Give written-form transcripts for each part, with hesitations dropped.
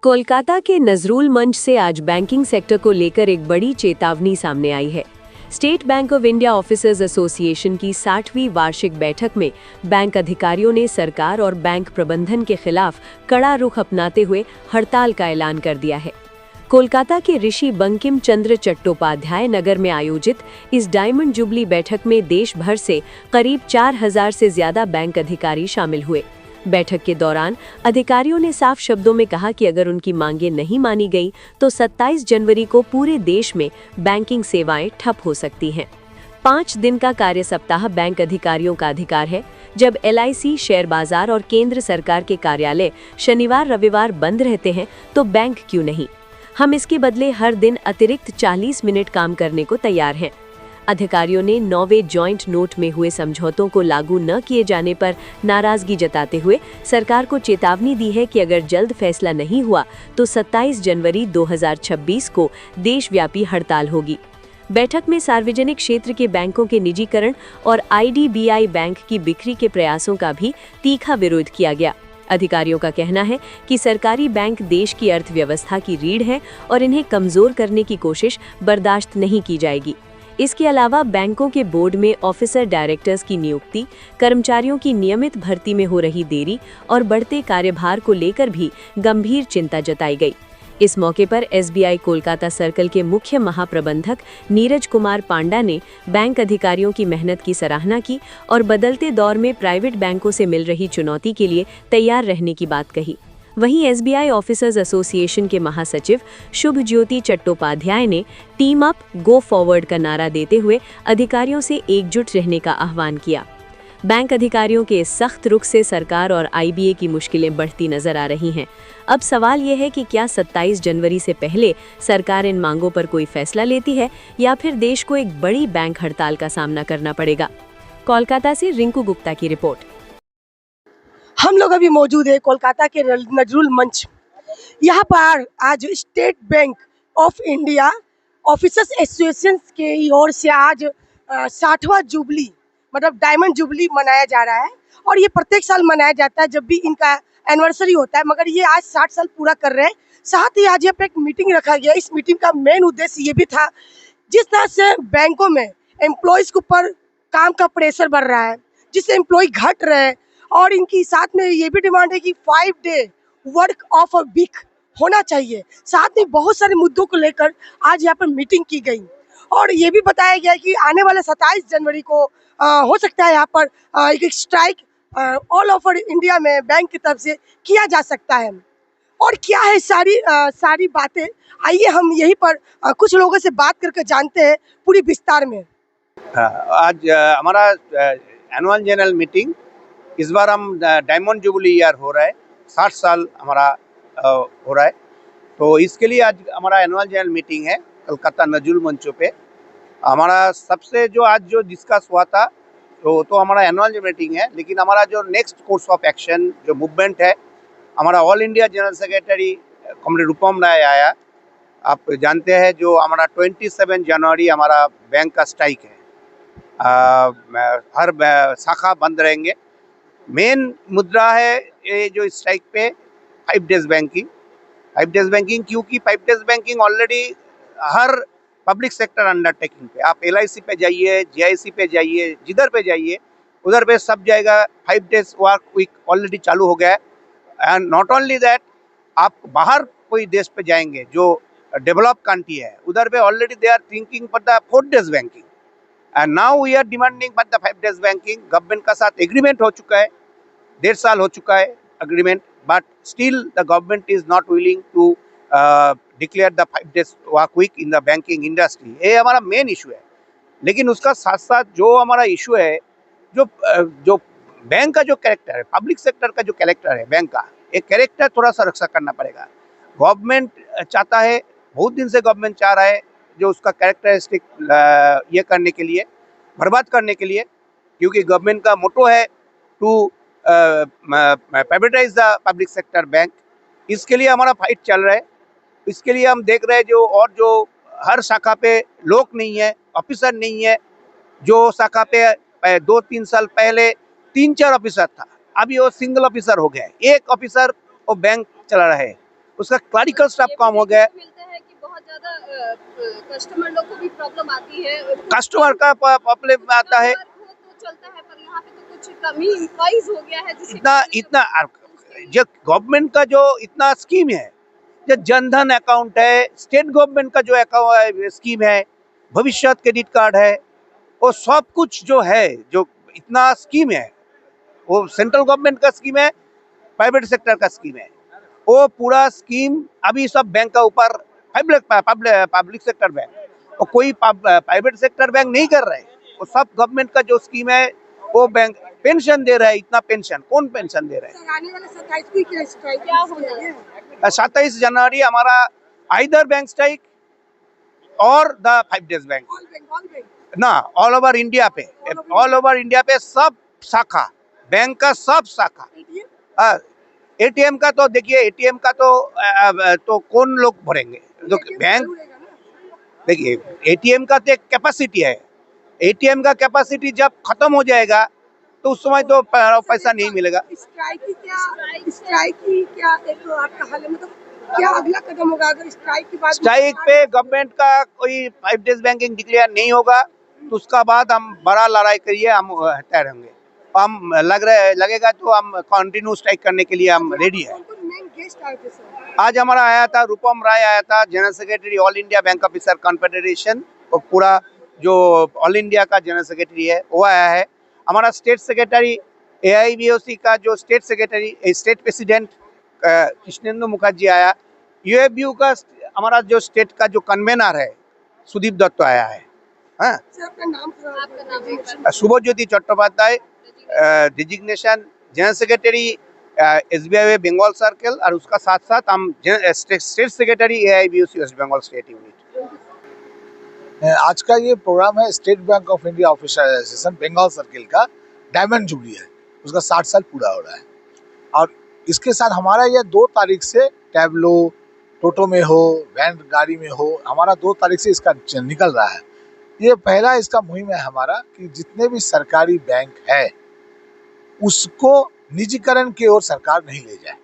कोलकाता के नजरुल मंच से आज बैंकिंग सेक्टर को लेकर एक बड़ी चेतावनी सामने आई है। State bank of India officers association की 60वीं वार्षिक बैठक में बैंक अधिकारियों ने सरकार और बैंक प्रबंधन के खिलाफ कड़ा रुख अपनाते हुए हड़ताल का ऐलान कर दिया है। कोलकाता के ऋषि बंकिम चंद्र चट्टोपाध्याय नगर में आयोजित इस डायमंड जुबली बैठक में देश भर से करीब 4000 से ज्यादा बैंक अधिकारी शामिल हुए। बैठक के दौरान अधिकारियों ने साफ शब्दों में कहा कि अगर उनकी मांगें नहीं मानी गई तो 27 जनवरी को पूरे देश में बैंकिंग सेवाएं ठप हो सकती हैं। 5 दिन का कार्य सप्ताह बैंक अधिकारियों का अधिकार है। जब LIC, शेयर बाजार और केंद्र सरकार के कार्यालय शनिवार रविवार बंद रहते हैं तो बैंक क्यों नहीं? हम इसके बदले हर दिन अतिरिक्त 40 मिनट काम करने को तैयार हैं। अधिकारियों ने 9वें जॉइंट नोट में हुए समझौतों को लागू न किए जाने पर नाराजगी जताते हुए सरकार को चेतावनी दी है कि अगर जल्द फैसला नहीं हुआ तो 27 जनवरी 2026 को देशव्यापी हड़ताल होगी। बैठक में सार्वजनिक क्षेत्र के बैंकों के निजीकरण और IDBI बैंक की बिक्री के प्रयासों का भी तीखा विरोध किया गया। अधिकारियों का कहना है कि सरकारी बैंक देश की अर्थव्यवस्था की रीढ़ है और इन्हें कमजोर करने की कोशिश बर्दाश्त नहीं की जाएगी। इसके अलावा बैंकों के बोर्ड में ऑफिसर डायरेक्टर्स की नियुक्ति, कर्मचारियों की नियमित भर्ती में हो रही देरी और बढ़ते कार्यभार को लेकर भी गंभीर चिंता जताई गई। इस मौके पर SBI कोलकाता सर्कल के मुख्य महाप्रबंधक नीरज कुमार पांडा ने बैंक अधिकारियों की मेहनत की सराहना की और बदलते दौर में प्राइवेट बैंकों से मिल रही चुनौती के लिए तैयार रहने की बात कही। वहीं SBI ऑफिसर्स एसोसिएशन के महासचिव शुभ ज्योति चट्टोपाध्याय ने टीम अप गो फॉरवर्ड का नारा देते हुए अधिकारियों से एकजुट रहने का आह्वान किया। बैंक अधिकारियों के इस सख्त रुख से सरकार और IBA की मुश्किलें बढ़ती नजर आ रही हैं। अब सवाल यह है कि क्या 27 जनवरी से पहले सरकार इन मांगों पर कोई फैसला लेती है या फिर देश को एक बड़ी बैंक हड़ताल का सामना करना पड़ेगा। कोलकाता से रिंकू गुप्ता की रिपोर्ट। हम लोग अभी मौजूद है कोलकाता के नजरुल मंच। यहाँ पर आज state bank of India officers association की ओर से आज 60वां जुबली मतलब डायमंड जुबली मनाया जा रहा है और ये प्रत्येक साल मनाया जाता है जब भी इनका एनिवर्सरी होता है, मगर ये आज 60 साल पूरा कर रहे हैं। साथ ही आज यहाँ पे एक मीटिंग रखा गया। इस मीटिंग का मेन उद्देश्य ये भी था, जिस तरह से बैंकों में एम्प्लॉयज़ के ऊपर काम का प्रेशर बढ़ रहा है, जिससे एम्प्लॉय घट रहे हैं और इनकी साथ में ये भी डिमांड है कि 5 day work of a week होना चाहिए। साथ में बहुत सारे मुद्दों को लेकर आज यहाँ पर मीटिंग की गई और ये भी बताया गया कि आने वाले 27 जनवरी को हो सकता है यहाँ पर एक स्ट्राइक ऑल ओवर इंडिया में बैंक की तरफ से किया जा सकता है। और क्या है सारी बातें, आइए हम यहीं पर कुछ लोगों से बात करके जानते हैं पूरी विस्तार में। आज हमारा एनुअल जनरल मीटिंग, इस बार हम डायमंड जुबली ईयर हो रहा है, 60 साल हमारा हो रहा है, तो इसके लिए आज हमारा एनुअल जनरल मीटिंग है कलकत्ता नजरुल मंचों पे। हमारा सबसे जो आज जो डिस्कस हुआ था तो हमारा एनुअल जनरल मीटिंग है, लेकिन हमारा जो नेक्स्ट कोर्स ऑफ एक्शन जो मूवमेंट है, हमारा all India general secretary comrade Rupam Rai आया, आप जानते हैं, जो हमारा 27 जनवरी हमारा बैंक का स्ट्राइक है। हर शाखा बंद रहेंगे। मेन मुद्दा है ये जो स्ट्राइक पे 5 डेज बैंकिंग। 5 डेज बैंकिंग क्योंकि 5 डेज बैंकिंग ऑलरेडी हर पब्लिक सेक्टर अंडरटेकिंग पे, आप LIC पे जाइए, GIC पे जाइए, जिधर पे जाइए उधर पे सब जाएगा। 5 डेज वर्क वीक ऑलरेडी चालू हो गया है। एंड नॉट ओनली दैट, आप बाहर कोई देश पे जाएंगे जो डेवलप कंट्री है, उधर पे already they are thinking for the 4 days banking and now we are demanding for the 5 days banking. Government का साथ एग्रीमेंट हो चुका है, 1.5 साल हो चुका है agreement, but still the government is not willing to declare the 5 days work week in the banking industry. ये हमारा मेन इशू है। लेकिन उसका साथ साथ जो हमारा इशू है, जो बैंक का जो कैरेक्टर है, पब्लिक सेक्टर का जो कैरेक्टर है बैंक का, एक कैरेक्टर थोड़ा सा रक्षा करना पड़ेगा। गवर्नमेंट चाहता है, बहुत दिन से गवर्नमेंट चाह रहा है जो उसका कैरेक्टरिस्टिक ये करने के लिए, बर्बाद करने के लिए, क्योंकि गवर्नमेंट का मोटो है to privatise the public sector bank. इसके लिए हमारा फाइट चल रहा है। इसके लिए हम देख रहे हैं जो हर शाखा पे लोग नहीं है, ऑफिसर नहीं है। जो शाखा पे 2-3 साल पहले 3-4 ऑफिसर था, अभी वो सिंगल ऑफिसर हो गया है। एक ऑफिसर वो बैंक चला रहा है। उसका क्लरिकल स्टाफ कम हो गया। मिलता है कि बहुत ज्यादा कस्टमर लोग को भी प्रॉब्लम आती है, कस्टमर का प्रॉब्लम आता है, तो चलता है, पर यहाँ पे तो कुछ कम ही एम्प्लॉइज हो गया है जिससे इतना इतना जो गवर्नमेंट का जो इतना स्कीम है, जो जनधन अकाउंट है, स्टेट गवर्नमेंट का जो अकाउंट स्कीम है, भविष्य क्रेडिट कार्ड है, वो सब कुछ जो है, जो इतना स्कीम है, वो सेंट्रल गवर्नमेंट का स्कीम है, प्राइवेट सेक्टर का स्कीम है। वो पूरा स्कीम अभी सब बैंक का ऊपर पब्लिक सेक्टर बैंक और कोई प्राइवेट सेक्टर बैंक नहीं कर रहे। वो सब गवर्नमेंट का जो स्कीम है, वो बैंक पेंशन दे रहा है। इतना पेंशन कौन पेंशन दे रहा है? आने वाले 27 को क्या स्ट्राइक क्या होना है? 27 जनवरी हमारा आइदर बैंक स्ट्राइक और द 5 डेज बैंक ना, ऑल ओवर इंडिया पे, ऑल ओवर इंडिया पे सब शाखा, बैंक का सब शाखा। एटीएम का तो देखिए, एटीएम का तो कौन लोग भरेंगे? जो बैंक, देखिए एटीएम का तो एक कैपेसिटी है, एटीएम का कैपेसिटी जब खत्म हो जाएगा तो उस समय तो पैसा नहीं मिलेगा। स्ट्राइक की क्या एक आपका हाल है, मतलब क्या अगला कदम होगा अगर स्ट्राइक के बाद? स्ट्राइक पे गवर्नमेंट का कोई 5 डेज बैंकिंग डिक्लेयर नहीं होगा तो उसका बाद हम बड़ा लड़ाई करिए, हम तैयार होंगे। हम लगेगा तो हम कंटिन्यू स्ट्राइक करने के लिए हम रेडी है। आज हमारा आया था, रूपम राय आया था, general secretary all India bank officer confederation, और पूरा जो ऑल इंडिया का जनरल सेक्रेटरी है वो आया है। हमारा स्टेट सेक्रेटरी AIBOC का जो state secretary, state president Krishnendu Mukherjee आया। UFBU का हमारा जो स्टेट का जो कन्वेनर है सुदीप दत्त आया है। हाँ, आपका नाम? Subhajyoti Chattopadhyay, designation general secretary SBI Bengal circle, और उसका साथ साथ हम state secretary AIBOC West Bengal state unit. आज का ये प्रोग्राम है State bank of India officer association Bengal circle का डायमंड जुबली है, उसका 60 साल पूरा हो रहा है। और इसके साथ हमारा यह 2 तारीख से टैबलो, टोटो में हो, वैन गाड़ी में हो, हमारा 2 तारीख से इसका निकल रहा है। ये पहला इसका मुहिम है हमारा कि जितने भी सरकारी बैंक है उसको निजीकरण की ओर सरकार नहीं ले जाए।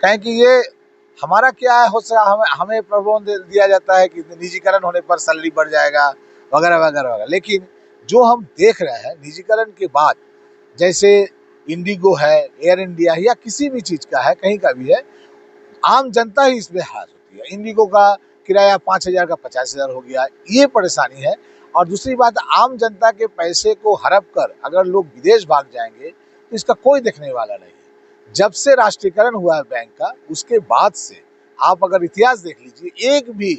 कहें कि ये हमारा क्या है, हो सका हमें प्रलोभन दिया जाता है कि निजीकरण होने पर सैलरी बढ़ जाएगा वगैरह वगैरह वगैरह, लेकिन जो हम देख रहे हैं निजीकरण के बाद, जैसे इंडिगो है, एयर इंडिया है, या किसी भी चीज़ का है, कहीं का भी है, आम जनता ही इसमें हाथ होती है। इंडिगो का किराया 5,000 का 50,000 हो गया, ये परेशानी है। और दूसरी बात, आम जनता के पैसे को हड़प कर अगर लोग विदेश भाग जाएंगे तो इसका कोई देखने वाला नहीं है। जब से राष्ट्रीयकरण हुआ है बैंक का, उसके बाद से आप अगर इतिहास देख लीजिए, एक भी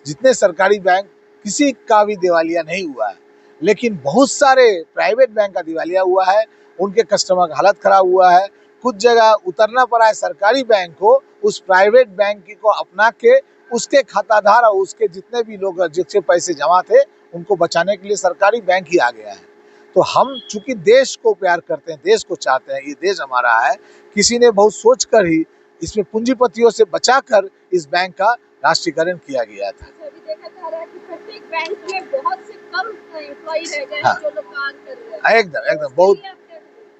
जितने सरकारी बैंक किसी का भी दिवालिया नहीं हुआ है, लेकिन बहुत सारे प्राइवेट बैंक का दिवालिया हुआ है, उनके कस्टमर का हालत खराब हुआ है। कुछ जगह उतरना पड़ा है सरकारी बैंक को उस प्राइवेट बैंक को अपना के उसके खाताधार और उसके जितने भी लोग जिससे पैसे जमा थे उनको बचाने के लिए सरकारी बैंक ही आ गया है। तो हम चूंकि देश को प्यार करते हैं, देश को चाहते हैं, ये देश हमारा है, किसी ने बहुत सोच कर ही इसमें पूंजीपतियों से बचाकर इस बैंक का राष्ट्रीयकरण किया गया था। अभी देखा जा रहा है कि प्रत्येक बैंक में बहुत से कम एम्प्लॉय रह गए हाँ, जो लोग काम कर रहे हैं। एकदम बहुत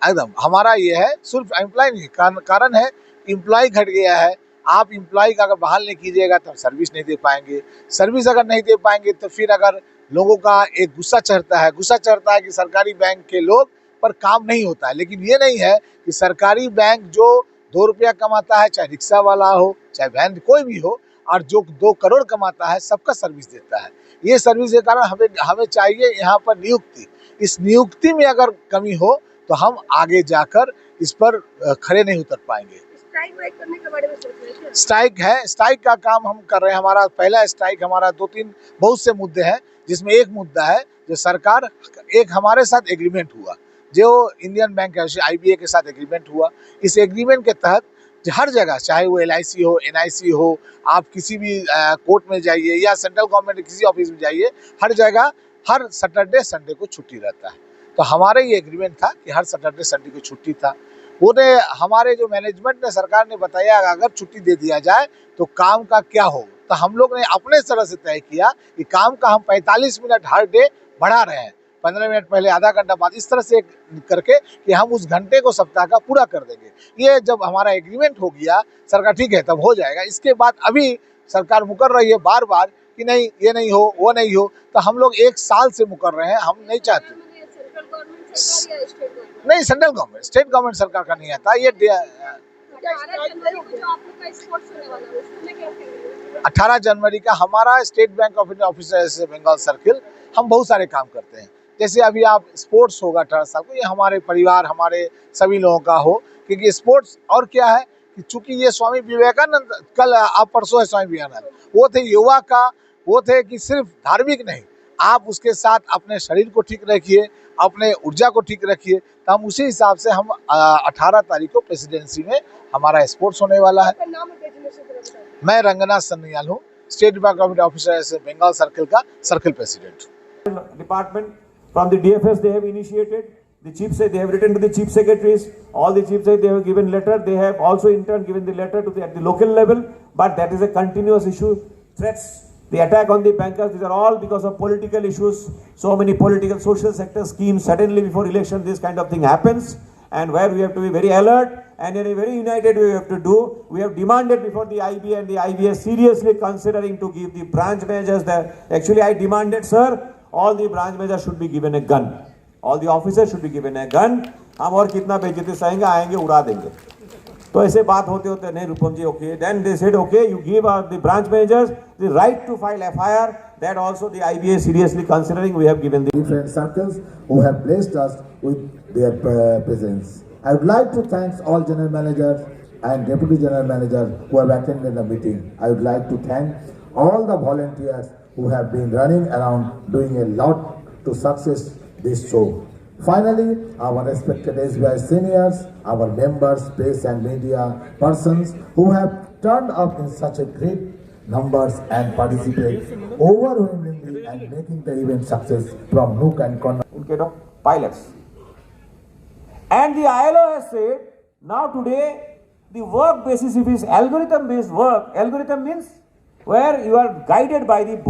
एकदम हमारा ये है, सिर्फ एम्प्लॉय नहीं, कारण है एम्प्लॉय घट गया है। आप एम्प्लॉय का अगर बहाल नहीं कीजिएगा तो सर्विस नहीं दे पाएंगे, सर्विस अगर नहीं दे पाएंगे तो फिर अगर लोगों का एक गुस्सा चढ़ता है कि सरकारी बैंक के लोग पर काम नहीं होता है। लेकिन ये नहीं है कि सरकारी बैंक जो 2 रुपया कमाता है, चाहे रिक्शा वाला हो चाहे वैन कोई भी हो, और जो 2 करोड़ कमाता है, सबका सर्विस देता है। ये सर्विस के कारण हमें चाहिए यहाँ पर नियुक्ति। इस नियुक्ति में अगर कमी हो तो हम आगे जाकर इस पर खड़े नहीं उतर पाएंगे। स्ट्राइक करने के बारे में सोच रहे हैं? स्ट्राइक है, स्ट्राइक का काम हम कर रहे हैं। हमारा पहला स्ट्राइक, हमारा 2-3 बहुत से मुद्दे हैं, जिसमें एक मुद्दा है जो सरकार, एक हमारे साथ एग्रीमेंट हुआ, जो इंडियन बैंक IBA के साथ एग्रीमेंट हुआ। इस एग्रीमेंट के तहत हर जगह, चाहे वो LIC हो, NIC हो, आप किसी भी कोर्ट में जाइए या सेंट्रल गवर्नमेंट के किसी ऑफिस में जाइए, हर जगह हर सैटरडे संडे को छुट्टी रहता है। तो हमारे ये एग्रीमेंट था कि हर सैटरडे संडे को छुट्टी था। उन्हें हमारे जो मैनेजमेंट ने, सरकार ने बताया अगर छुट्टी दे दिया जाए तो काम का क्या हो। तो हम लोग ने अपने तरह से तय किया कि काम का हम 45 मिनट हर डे बढ़ा रहे हैं। 15 मिनट पहले, आधा घंटा बाद, इस तरह से करके कि हम उस घंटे को सप्ताह का पूरा कर देंगे। ये जब हमारा एग्रीमेंट हो गया, सरकार ठीक है तब हो जाएगा। इसके बाद अभी सरकार मुकर रही है बार बार कि नहीं ये नहीं हो वो नहीं हो, तो हम लोग 1 साल से मुकर रहे हैं, हम नहीं चाहते। सेंट्रल गवर्नमेंट सरकार या स्टेट गवर्नमेंट? नहीं, सेंट्रल गवर्नमेंट, स्टेट गवर्नमेंट सरकार का नहीं आता ये। 18 जनवरी को जो आप लोग का स्पोर्ट्स होने वाला है उसमें क्या कहेंगे? 18 जनवरी का हमारा state bank of India officers Bengal circle, हम बहुत सारे काम करते हैं। जैसे अभी आप स्पोर्ट्स होगा 18 साल को, ये हमारे परिवार हमारे सभी लोगों का हो, क्योंकि स्पोर्ट्स और क्या है कि चूंकि ये स्वामी विवेकानंद, कल आप परसों है स्वामी विवेकानंद, वो थे युवा का, वो थे कि सिर्फ धार्मिक नहीं, आप उसके साथ अपने शरीर को ठीक रखिए, अपने ऊर्जा को ठीक रखिए। तो हम उसी हिसाब से हम 18 तारीख को प्रेसिडेंसी में हमारा स्पोर्ट्स होने वाला है। आपका नाम और डेजिग्नेशन जरा बताइए। मैं रंगनाथ सन्नियाल हूँ, State bank of India officer Bengal circle का circle president. Department from the DFS they have initiated. The chief say they have written to the chief secretaries. All the chiefs say they have given letter. They have also in turn given the letter to at the local level. But that is a continuous issue. Threats, the attack on the bankers. These are all because of political issues. So many political social sector schemes. Suddenly before election, this kind of thing happens, and where we have to be very alert and in a very united way we have to do. We have demanded before the IB and the IBS seriously considering to give the branch managers that. Actually, I demanded, sir, all the branch managers should be given a gun. All the officers should be given a gun. हम और कितना बेइज्जती सहेंगे, आएंगे उड़ा देंगे। तो ऐसे बात होते होते नहीं रूपम जी, okay. Then they said, okay, you give the branch managers the right to file FIR. That also the IBA seriously considering. We have given the different circles who have blessed us with their presence. I would like to thank all general managers and deputy general managers who have attended the meeting. I would like to thank all the volunteers who have been running around doing a lot to success this show. Finally, our respected SBI seniors, our members, press and media persons who have turned up in such a great numbers and participate overwhelmingly and making the event success from nook and corner. instead of pilots. And the ILO has said, now today, the work basis, if it is algorithm based work, algorithm means where you are guided by the